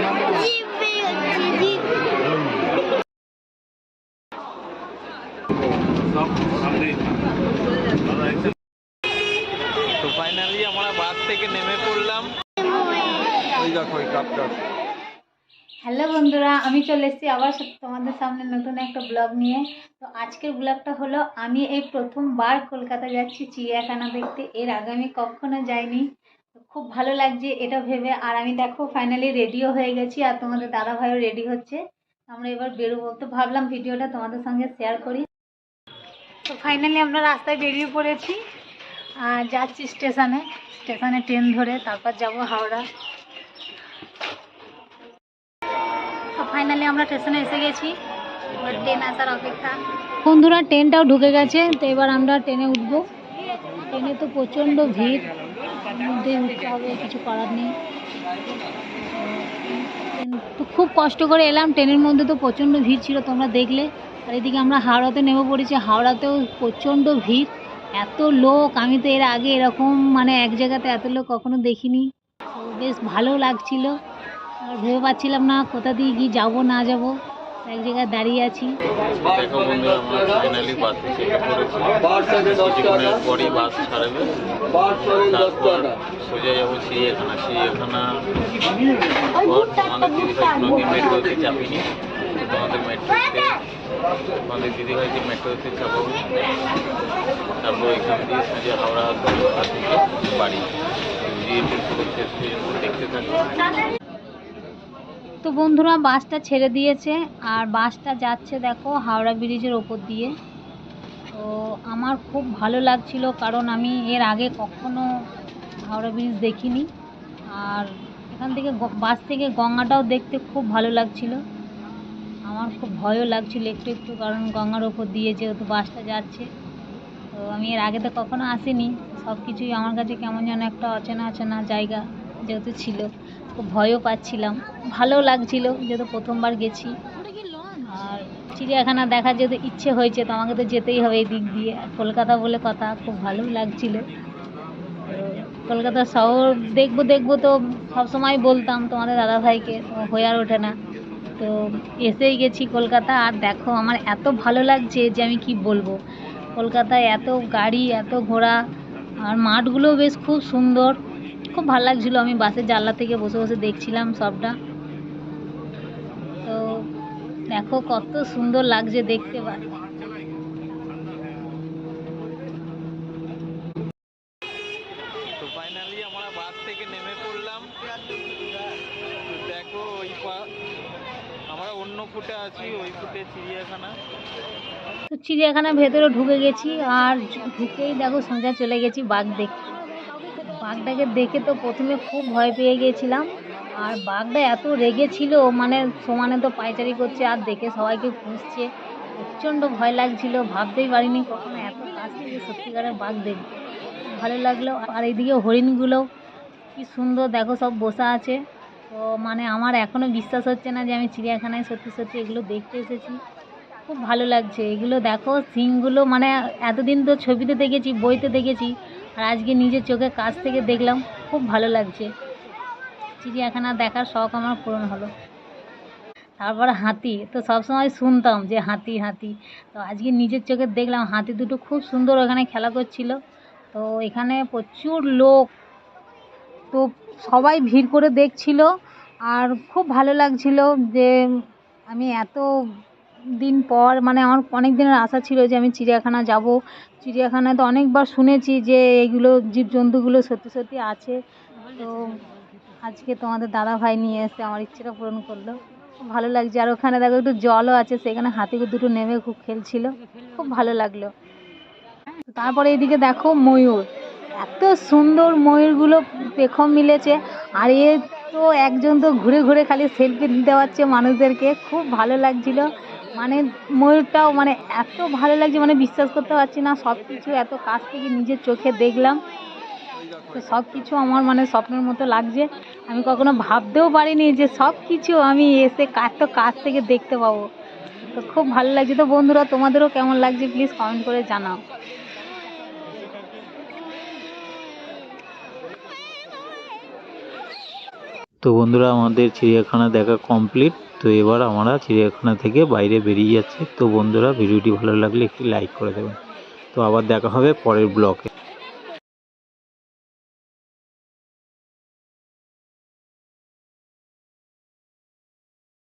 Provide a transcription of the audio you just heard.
তো ফাইনালি আমরা বাস থেকে নেমে পড়লাম। হ্যালো বন্ধুরা, আমি চলে এসেছি আবার তোমাদের সামনে নতুন একটা ব্লগ নিয়ে। তো আজকের ব্লগটা হলো আমি এই প্রথমবার কলকাতা যাচ্ছি চিড়িয়াখানা দেখতে। এর আগে আমি কখনো যাইনি। তো খুব ভালো লাগছে এটা ভেবে। আর আমি দেখো ফাইনালি রেডিও হয়ে গেছি, আর তোমাদের দাদা ভাইও রেডি হচ্ছে। আমরা এবার বেরোবো। তো ভাবলাম ভিডিওটা তোমাদের সঙ্গে শেয়ার করি। তো ফাইনালি আমরা রাস্তায় বেরিয়ে পড়েছি আর যাচ্ছি স্টেশনে ট্রেন ধরে, তারপর যাব হাওড়া। তো ফাইনালি আমরা স্টেশনে এসে গেছি, এবার ট্রেন আসার অপেক্ষা। বন্ধুরা ট্রেনটাও ঢুকে গেছে, তো এবার আমরা ট্রেনে উঠবো। ট্রেনে তো প্রচণ্ড ভিড়, মধ্যে উঠতে হবে, কিছু করার নেই। তো খুব কষ্ট করে এলাম, ট্রেনের মধ্যে তো প্রচণ্ড ভিড় ছিল, তোমরা দেখলে। আর এদিকে আমরা হাওড়াতে নেমে পড়েছি, হাওড়াতেও প্রচণ্ড ভিড়, এত লোক। আমি তো এর আগে এরকম মানে এক জায়গাতে এত লোক কখনো দেখিনি। তো বেশ ভালো লাগছিল, আর ভেবে পাচ্ছিলাম না কোথা দিয়ে গিয়ে যাবো না যাবো, এক জায়গায় দাঁড়িয়ে আছি। দেখো বন্ধুরা, আমরা ফাইনালি বাসে চেপে পড়েছি। কিছুক্ষণের পরই বাস ছাড়বে, তারপর সোজা যাবো চিড়িয়াখানা। আমাদের দিদিভাই কোনোদিন মেট্রোতে চাপিনি, তোমাদের দিদিভাইকে মেট্রোতে চাপাবো। তারপর এখান দিয়ে সোজা হাওড়া বাড়ি দেখতে থাকবো। তো বন্ধুরা বাসটা ছেড়ে দিয়েছে, আর বাসটা যাচ্ছে দেখো হাওড়া ব্রিজের ওপর দিয়ে। তো আমার খুব ভালো লাগছিল, কারণ আমি এর আগে কখনো হাওড়া ব্রিজ দেখিনি। আর এখান থেকে বাস থেকে গঙ্গাটাও দেখতে খুব ভালো লাগছিল। আমার খুব ভয়ও লাগছিল একটু একটু, কারণ গঙ্গার ওপর দিয়ে যেহেতু বাসটা যাচ্ছে। তো আমি এর আগে তো কখনো আসিনি, সব কিছুই আমার কাছে কেমন যেন একটা অচেনা অচেনা জায়গা যেহেতু ছিল, খুব ভয়ও পাচ্ছিলাম, ভালো লাগছিল যেহেতু প্রথমবার গেছি। আর চিড়িয়াখানা দেখার যেহেতু ইচ্ছে হয়েছে, তো আমাকে তো যেতেই হবে এই দিক দিয়ে। আর কলকাতা বলে কথা, খুব ভালো লাগছিল। কলকাতা শহর দেখবো দেখবো তো সবসময় বলতাম তোমাদের দাদাভাইকে, তো হয়ে আর ওঠে না। তো এসেই গেছি কলকাতা, আর দেখো আমার এত ভালো লাগছে যে আমি কি বলবো। কলকাতায় এত গাড়ি, এত ঘোড়া, আর মাঠগুলোও বেশ খুব সুন্দর, খুব ভালো লাগছিলো। আমি বাসের জানলা থেকে বসে বসে দেখছিলাম সবটা। তো দেখো কত সুন্দর লাগছে দেখতে। তো ফাইনালি আমরা বাস থেকে নেমে পড়লাম। দেখো আমরা অন্য ফুটে আছি, ওই ফুটে চিড়িয়াখানা। তো চিড়িয়াখানার ভেতরে ঢুকে গেছি, আর ঢুকেই দেখো সোজা চলে গেছি বাঘ দেখতে। বাঘটাকে দেখে তো প্রথমে খুব ভয় পেয়ে গিয়েছিলাম, আর বাঘটা এত রেগেছিল, মানে সমানে তো পায়চারি করছে আর দেখে সবাইকে পুষছে, প্রচণ্ড ভয় লাগছিল। ভাবতেই পারিনি কখনো এত কাছ থেকে সত্যিকারের বাঘ দেখবো, ভালো লাগলো। আর এইদিকে হরিণগুলো কি সুন্দর দেখো, সব বসা আছে। তো মানে আমার এখনও বিশ্বাস হচ্ছে না যে আমি চিড়িয়াখানায় সত্যি সত্যি এগুলো দেখতে এসেছি, খুব ভালো লাগছে। এগুলো দেখো সিংগুলো, মানে এতদিন তো ছবিতে দেখেছি, বইতে দেখেছি, আর আজকে নিজের চোখে কাছ থেকে দেখলাম, খুব ভালো লাগছে। চিড়িয়াখানা দেখার শখ আমার পূরণ হলো। তারপর হাতি, তো সবসময় শুনতাম যে হাতি হাতি, তো আজকে নিজের চোখে দেখলাম হাতি দুটো খুব সুন্দর ওখানে খেলা করছিল। তো এখানে প্রচুর লোক, তো সবাই ভিড় করে দেখছিল, আর খুব ভালো লাগছিল যে আমি এত দিন পর, মানে আমার অনেক দিনের আশা ছিল যে আমি চিড়িয়াখানা যাব। চিড়িয়াখানায় তো অনেকবার শুনেছি যে এইগুলো জীবজন্তুগুলো সত্যি সত্যি আছে। তো আজকে তোমাদের দাদা ভাই নিয়ে এসে আমার ইচ্ছেটা পূরণ করলো, খুব ভালো লাগছে। আর ওখানে দেখো একটু জলও আছে, সেখানে হাতিকে দুটো নেমে খুব খেলছিল, খুব ভালো লাগলো। তারপরে এইদিকে দেখো ময়ূর, এত সুন্দর ময়ূরগুলো পেখম মিলেছে। আর এ তো একজন তো ঘুরে ঘুরে খালি সেলফি দিতে পারছে মানুষদেরকে, খুব ভালো লাগছিল। মানে ময়ূরটাও মানে এত ভালো লাগছে, মানে বিশ্বাস করতে পারছি না, সব কিছু এত কাছ থেকে নিজের চোখে দেখলাম। তো সব কিছু আমার মানে স্বপ্নের মতো লাগছে। আমি কখনো ভাবতেও পারিনি যে সব কিছু আমি এসে এত কাছ থেকে দেখতে পাবো। তো খুব ভালো লাগছে। তো বন্ধুরা তোমাদেরও কেমন লাগছে প্লিজ কমেন্ট করে জানাও। তো বন্ধুরা আমাদের চিড়িয়াখানা দেখা কমপ্লিট। তো এবার আমরা চিড়িয়াখানা থেকে বাইরে বেরিয়ে যাচ্ছি। তো বন্ধুরা ভিডিওটি ভালো লাগলে একটি লাইক করে দেবেন। তো আবার দেখা হবে পরের ব্লগে।